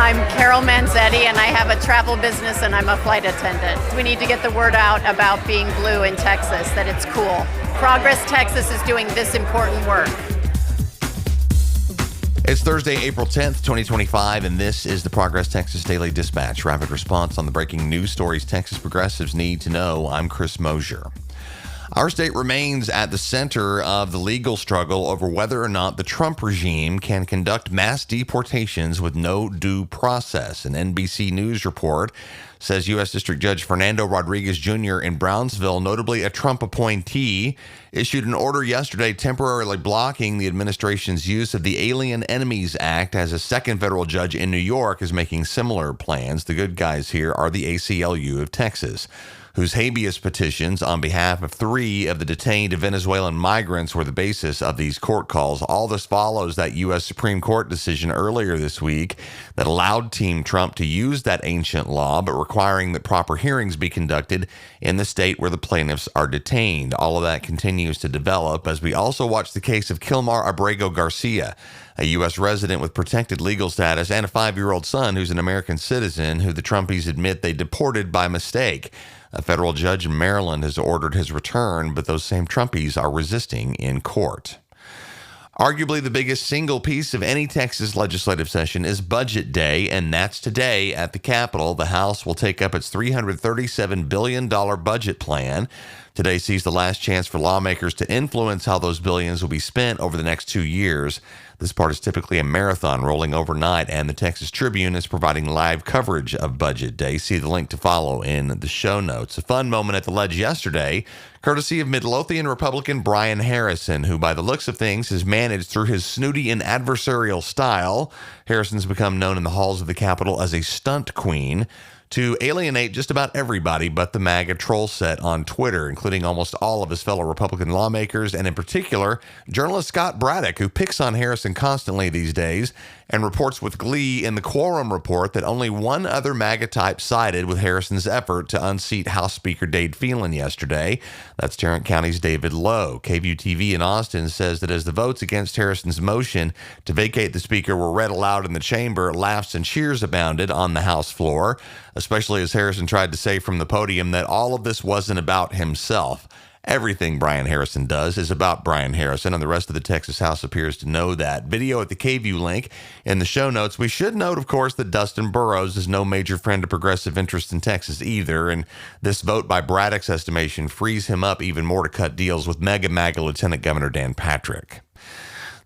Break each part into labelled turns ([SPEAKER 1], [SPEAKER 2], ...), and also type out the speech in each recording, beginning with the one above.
[SPEAKER 1] I'm Carol Manzetti, and I have a travel business, and I'm a flight attendant. We need to get the word out about being blue in Texas, that it's cool. Progress Texas is doing this important work.
[SPEAKER 2] It's Thursday, April 10th, 2025, and this is the Progress Texas Daily Dispatch. Rapid response on the breaking news stories Texas progressives need to know. I'm Chris Mosier. Our state remains at the center of the legal struggle over whether or not the Trump regime can conduct mass deportations with no due process. An NBC News report says U.S. District Judge Fernando Rodriguez Jr. in Brownsville, notably a Trump appointee, issued an order yesterday temporarily blocking the administration's use of the Alien Enemies Act, as a second federal judge in New York is making similar plans. The good guys here are the ACLU of Texas, whose habeas petitions on behalf of 3 of the detained Venezuelan migrants were the basis of these court calls. All this follows that U.S. Supreme Court decision earlier this week that allowed Team Trump to use that ancient law, but requiring that proper hearings be conducted in the state where the plaintiffs are detained. All of that continues to develop as we also watch the case of Kilmar Abrego Garcia, a U.S. resident with protected legal status and a 5-year-old son who's an American citizen who the Trumpies admit they deported by mistake. A federal judge in Maryland has ordered his return, but those same Trumpies are resisting in court. Arguably the biggest single piece of any Texas legislative session is Budget Day, and that's today at the Capitol. The House will take up its $337 billion budget plan. Today sees the last chance for lawmakers to influence how those billions will be spent over the next 2 years. This part is typically a marathon rolling overnight, and the Texas Tribune is providing live coverage of Budget Day. See the link to follow in the show notes. A fun moment at the ledge yesterday, courtesy of Midlothian Republican Brian Harrison, who by the looks of things has managed through his snooty and adversarial style, Harrison's become known in the halls of the Capitol as a stunt queen, to alienate just about everybody but the MAGA troll set on Twitter, including almost all of his fellow Republican lawmakers, and in particular, journalist Scott Braddock, who picks on Harrison constantly these days and reports with glee in the Quorum report that only one other MAGA type sided with Harrison's effort to unseat House Speaker Dade Phelan yesterday. That's Tarrant County's David Lowe. KVUE-TV in Austin says that as the votes against Harrison's motion to vacate the speaker were read aloud in the chamber, laughs and cheers abounded on the House floor, especially as Harrison tried to say from the podium that all of this wasn't about himself. Everything Brian Harrison does is about Brian Harrison, and the rest of the Texas House appears to know that. Video at the KVUE link in the show notes. We should note, of course, that Dustin Burrows is no major friend of progressive interest in Texas either, and this vote by Braddock's estimation frees him up even more to cut deals with MAGA Lieutenant Governor Dan Patrick.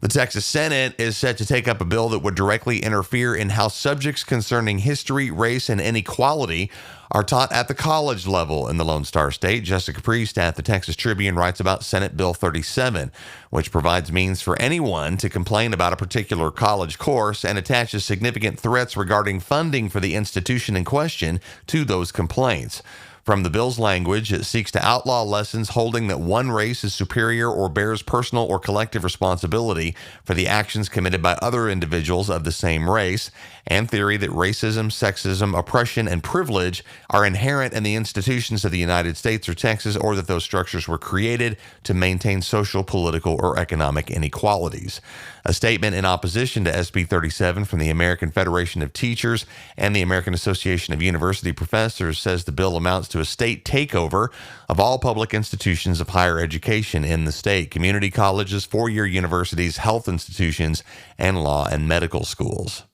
[SPEAKER 2] The Texas Senate is set to take up a bill that would directly interfere in how subjects concerning history, race, and inequality are taught at the college level in the Lone Star State. Jessica Priest at the Texas Tribune writes about Senate Bill 37, which provides means for anyone to complain about a particular college course and attaches significant threats regarding funding for the institution in question to those complaints. From the bill's language, it seeks to outlaw lessons holding that one race is superior or bears personal or collective responsibility for the actions committed by other individuals of the same race, and theory that racism, sexism, oppression, and privilege are inherent in the institutions of the United States or Texas, or that those structures were created to maintain social, political, or economic inequalities. A statement in opposition to SB 37 from the American Federation of Teachers and the American Association of University Professors says the bill amounts to a state takeover of all public institutions of higher education in the state: community colleges, four-year universities, health institutions, and law and medical schools.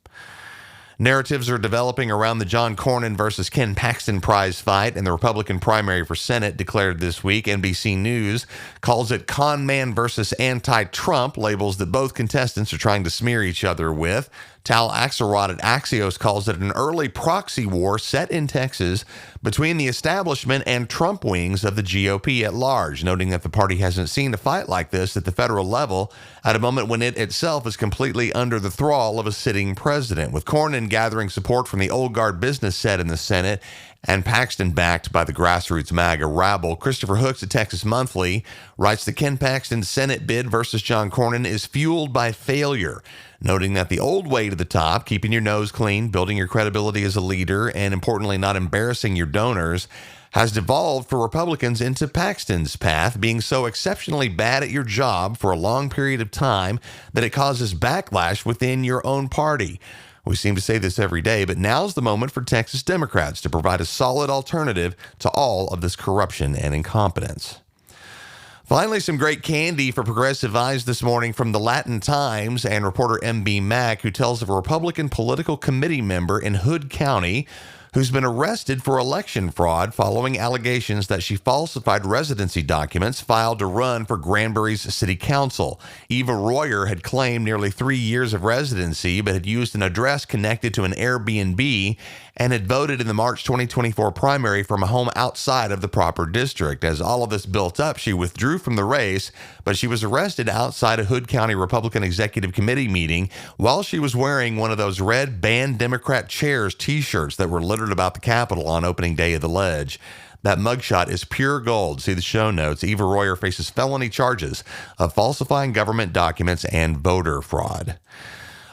[SPEAKER 2] Narratives are developing around the John Cornyn versus Ken Paxton prize fight in the Republican primary for Senate declared this week. NBC News calls it con man versus anti-Trump, labels that both contestants are trying to smear each other with. Tal Axelrod at Axios calls it an early proxy war set in Texas between the establishment and Trump wings of the GOP at large, noting that the party hasn't seen a fight like this at the federal level at a moment when it itself is completely under the thrall of a sitting president, with Cornyn gathering support from the old guard business set in the Senate and Paxton backed by the grassroots MAGA rabble. Christopher Hooks at Texas Monthly writes that Ken Paxton's Senate bid versus John Cornyn is fueled by failure, noting that the old way to the top, keeping your nose clean, building your credibility as a leader, and importantly, not embarrassing your donors, has devolved for Republicans into Paxton's path, being so exceptionally bad at your job for a long period of time that it causes backlash within your own party. We seem to say this every day, but now's the moment for Texas Democrats to provide a solid alternative to all of this corruption and incompetence. Finally, some great candy for progressive eyes this morning from the Latin Times and reporter MB Mack, who tells of a Republican political committee member in Hood County who's been arrested for election fraud following allegations that she falsified residency documents filed to run for Granbury's city council. Eva Royer had claimed nearly 3 years of residency, but had used an address connected to an Airbnb and had voted in the March 2024 primary from a home outside of the proper district. As all of this built up, she withdrew from the race, but she was arrested outside a Hood County Republican Executive Committee meeting while she was wearing one of those red Ban Democrat Chairs t-shirts that were littered about the Capitol on opening day of the Ledge. That mugshot is pure gold. See the show notes. Eva Royer faces felony charges of falsifying government documents and voter fraud.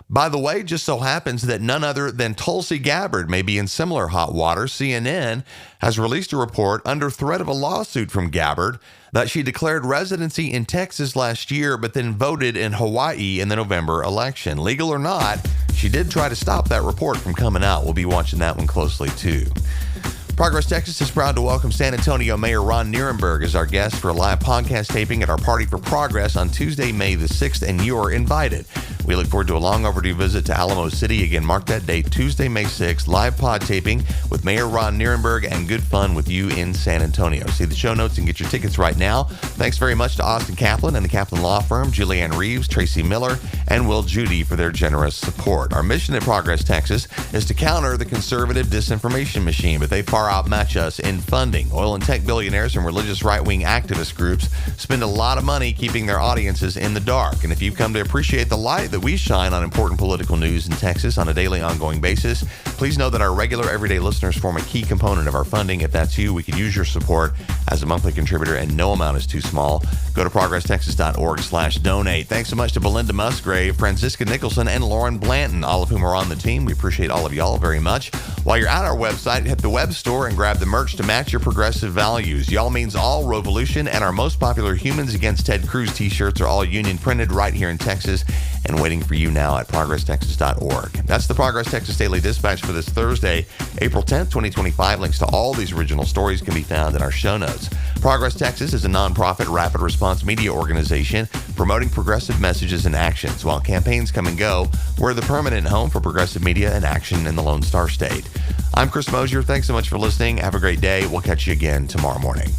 [SPEAKER 2] By the way, just so happens that none other than Tulsi Gabbard may be in similar hot water. CNN has released a report under threat of a lawsuit from Gabbard that she declared residency in Texas last year, but then voted in Hawaii in the November election. Legal or not, she did try to stop that report from coming out. We'll be watching that one closely, too. Progress Texas is proud to welcome San Antonio Mayor Ron Nirenberg as our guest for a live podcast taping at our Party for Progress on Tuesday, May the 6th, and you're invited. We look forward to a long overdue visit to Alamo City. Again, mark that date, Tuesday, May 6th, live pod taping with Mayor Ron Nirenberg and good fun with you in San Antonio. See the show notes and get your tickets right now. Thanks very much to Austin Kaplan and the Kaplan Law Firm, Julianne Reeves, Tracy Miller, and Will Judy for their generous support. Our mission at Progress Texas is to counter the conservative disinformation machine, but they far outmatch us in funding. Oil and tech billionaires and religious right-wing activist groups spend a lot of money keeping their audiences in the dark. And if you've come to appreciate the light that we shine on important political news in Texas on a daily ongoing basis, please know that our regular everyday listeners form a key component of our funding. If that's you, we could use your support as a monthly contributor, and no amount is too small. Go to progresstexas.org/donate. Thanks so much to Belinda Musgrave, Francisca Nicholson, and Lauren Blanton, all of whom are on the team. We appreciate all of y'all very much. While you're at our website, hit the web store and grab the merch to match your progressive values. Y'all means all revolution, and our most popular Humans Against Ted Cruz t-shirts are all union printed right here in Texas and waiting for you now at progresstexas.org. That's the Progress Texas Daily Dispatch for this Thursday, April 10th, 2025. Links to all these original stories can be found in our show notes. Progress Texas is a nonprofit rapid response media organization promoting progressive messages and actions. While campaigns come and go, we're the permanent home for progressive media and action in the Lone Star State. I'm Chris Mosier. Thanks so much for listening. Have a great day. We'll catch you again tomorrow morning.